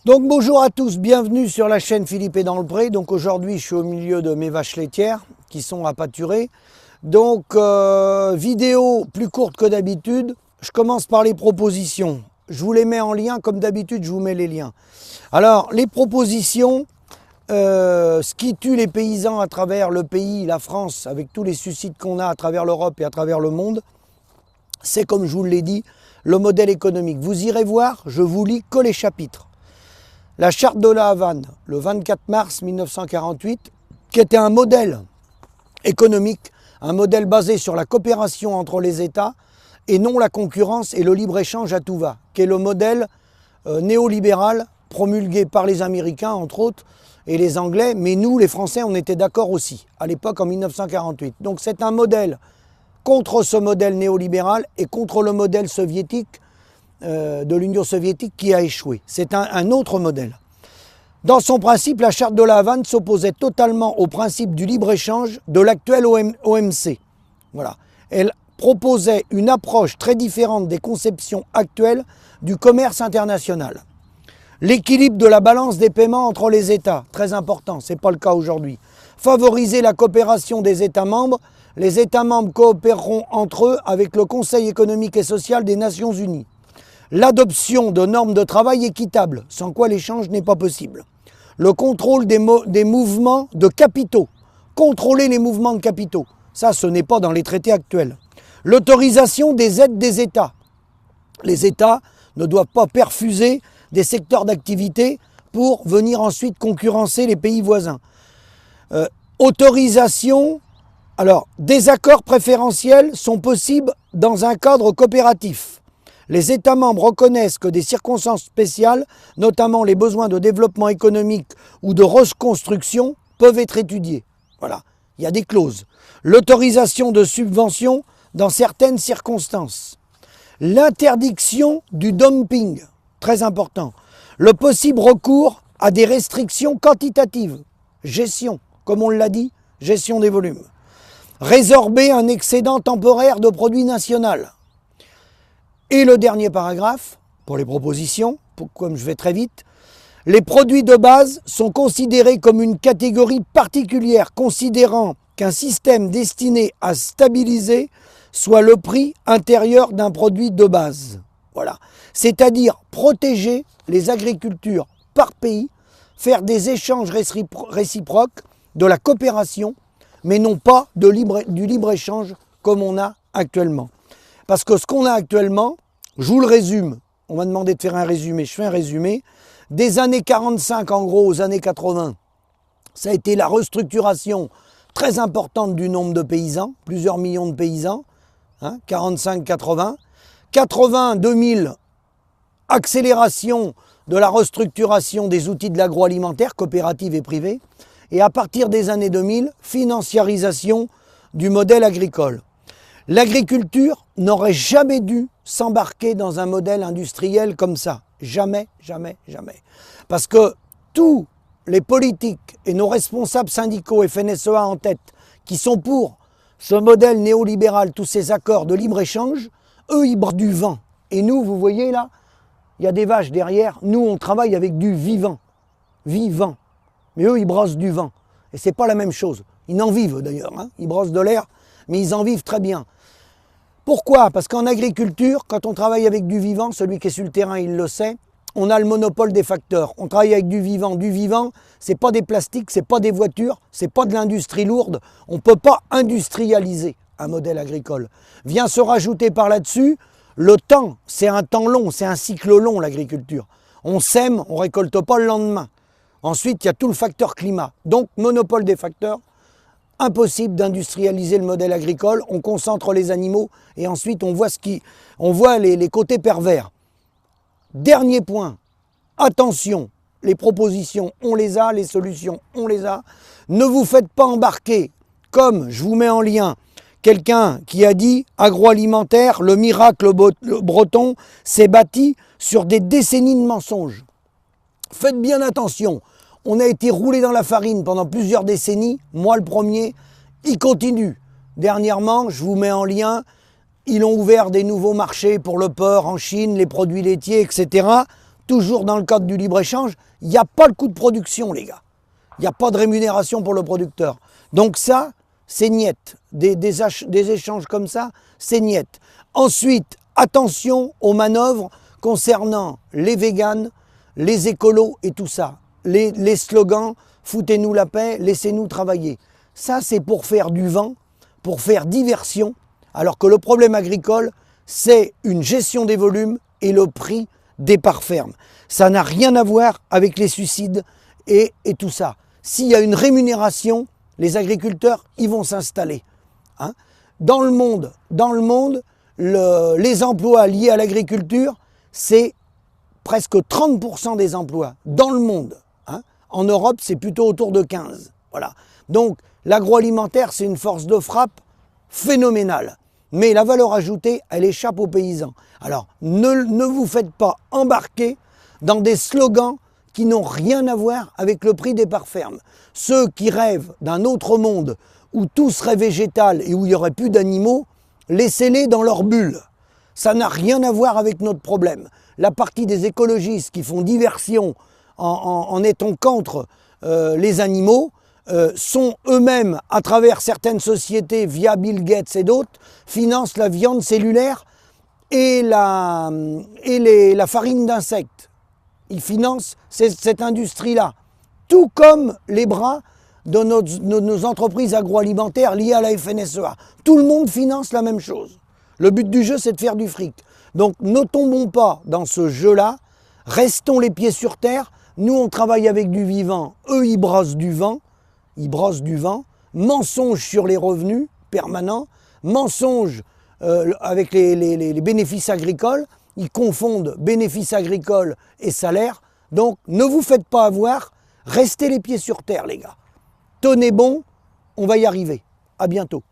Donc bonjour à tous, bienvenue sur la chaîne Philippe est dans le pré. Donc aujourd'hui je suis au milieu de mes vaches laitières qui sont à pâturer. Donc vidéo plus courte que d'habitude. Je commence par les propositions. Je vous les mets en lien comme d'habitude, je vous mets les liens. Alors les propositions, ce qui tue les paysans à travers le pays, la France, avec tous les suicides qu'on a à travers l'Europe et à travers le monde, c'est comme je vous l'ai dit, le modèle économique. Vous irez voir, je vous lis que les chapitres. La charte de la Havane, le 24 mars 1948, qui était un modèle économique, un modèle basé sur la coopération entre les États et non la concurrence et le libre-échange à tout va, qui est le modèle néolibéral promulgué par les Américains, entre autres, et les Anglais, mais nous, les Français, on était d'accord aussi, à l'époque en 1948. Donc c'est un modèle contre ce modèle néolibéral et contre le modèle soviétique, de l'Union soviétique qui a échoué. C'est un autre modèle. Dans son principe, la charte de la Havane s'opposait totalement au principe du libre-échange de l'actuel OMC. Voilà. Elle proposait une approche très différente des conceptions actuelles du commerce international. L'équilibre de la balance des paiements entre les États, très important, ce n'est pas le cas aujourd'hui. Favoriser la coopération des États membres. Les États membres coopéreront entre eux avec le Conseil économique et social des Nations Unies. L'adoption de normes de travail équitables, sans quoi l'échange n'est pas possible. Le contrôle des mouvements de capitaux. Contrôler les mouvements de capitaux. Ça, ce n'est pas dans les traités actuels. L'autorisation des aides des États. Les États ne doivent pas perfuser des secteurs d'activité pour venir ensuite concurrencer les pays voisins. Autorisation. Alors, des accords préférentiels sont possibles dans un cadre coopératif. Les États membres reconnaissent que des circonstances spéciales, notamment les besoins de développement économique ou de reconstruction, peuvent être étudiés. Voilà, il y a des clauses. L'autorisation de subventions dans certaines circonstances. L'interdiction du dumping, très important. Le possible recours à des restrictions quantitatives. Gestion, comme on l'a dit, gestion des volumes. Résorber un excédent temporaire de produits nationaux. Et le dernier paragraphe, pour les propositions, comme je vais très vite, les produits de base sont considérés comme une catégorie particulière, considérant qu'un système destiné à stabiliser soit le prix intérieur d'un produit de base. Voilà. C'est-à-dire protéger les agricultures par pays, faire des échanges réciproques, de la coopération, mais non pas du libre-échange comme on a actuellement. Parce que ce qu'on a actuellement, je vous le résume, on m'a demandé de faire un résumé, je fais un résumé, des années 45 en gros aux années 80, ça a été la restructuration très importante du nombre de paysans, plusieurs millions de paysans, 45-80, 80-2000, accélération de la restructuration des outils de l'agroalimentaire, coopérative et privée, et à partir des années 2000, financiarisation du modèle agricole. L'agriculture n'aurait jamais dû s'embarquer dans un modèle industriel comme ça. Jamais, jamais, jamais. Parce que tous les politiques et nos responsables syndicaux, FNSEA en tête, qui sont pour ce modèle néolibéral, tous ces accords de libre-échange, eux, ils brossent du vent. Et nous, vous voyez là, il y a des vaches derrière. Nous, on travaille avec du vivant. Vivant. Mais eux, ils brossent du vent. Et c'est pas la même chose. Ils en vivent d'ailleurs. Ils brossent de l'air, mais ils en vivent très bien. Pourquoi? Parce qu'en agriculture, quand on travaille avec du vivant, celui qui est sur le terrain, il le sait, on a le monopole des facteurs. On travaille avec du vivant. Du vivant, c'est pas des plastiques, c'est pas des voitures, c'est pas de l'industrie lourde. On ne peut pas industrialiser un modèle agricole. Vient se rajouter par là-dessus le temps. C'est un temps long, c'est un cycle long l'agriculture. On sème, on récolte pas le lendemain. Ensuite, il y a tout le facteur climat. Donc, monopole des facteurs. Impossible d'industrialiser le modèle agricole, on concentre les animaux et ensuite on voit les côtés pervers. Dernier point, attention, les propositions on les a, les solutions on les a. Ne vous faites pas embarquer, comme je vous mets en lien, quelqu'un qui a dit agroalimentaire, le miracle breton s'est bâti sur des décennies de mensonges. Faites bien attention. On a été roulé dans la farine pendant plusieurs décennies, moi le premier, il continue. Dernièrement, je vous mets en lien, ils ont ouvert des nouveaux marchés pour le porc en Chine, les produits laitiers, etc. toujours dans le cadre du libre-échange, il n'y a pas le coût de production, les gars. Il n'y a pas de rémunération pour le producteur. Donc ça, c'est niette. Des échanges comme ça, c'est niette. Ensuite, attention aux manœuvres concernant les véganes, les écolos et tout ça. Les slogans, foutez-nous la paix, laissez-nous travailler. Ça, c'est pour faire du vent, pour faire diversion, alors que le problème agricole, c'est une gestion des volumes et le prix des parts fermes. Ça n'a rien à voir avec les suicides et tout ça. S'il y a une rémunération, les agriculteurs, ils vont s'installer. Hein. Dans le monde, les emplois liés à l'agriculture, c'est presque 30% des emplois dans le monde. Hein. En Europe, c'est plutôt autour de 15%. Voilà. Donc, l'agroalimentaire, c'est une force de frappe phénoménale. Mais la valeur ajoutée, elle échappe aux paysans. Alors, ne vous faites pas embarquer dans des slogans qui n'ont rien à voir avec le prix des parts fermes. Ceux qui rêvent d'un autre monde où tout serait végétal et où il n'y aurait plus d'animaux, laissez-les dans leur bulle. Ça n'a rien à voir avec notre problème. La partie des écologistes qui font diversion en étant contre les animaux sont eux-mêmes, à travers certaines sociétés, via Bill Gates et d'autres, financent la viande cellulaire et la farine d'insectes. Ils financent cette industrie-là. Tout comme les bras de nos entreprises agroalimentaires liées à la FNSEA. Tout le monde finance la même chose. Le but du jeu, c'est de faire du fric. Donc ne tombons pas dans ce jeu-là, restons les pieds sur terre. Nous, on travaille avec du vivant, eux, ils brossent du vent. Mensonge sur les revenus permanents, mensonge avec les bénéfices agricoles, ils confondent bénéfices agricoles et salaire. Donc ne vous faites pas avoir, restez les pieds sur terre les gars. Tenez bon, on va y arriver. À bientôt.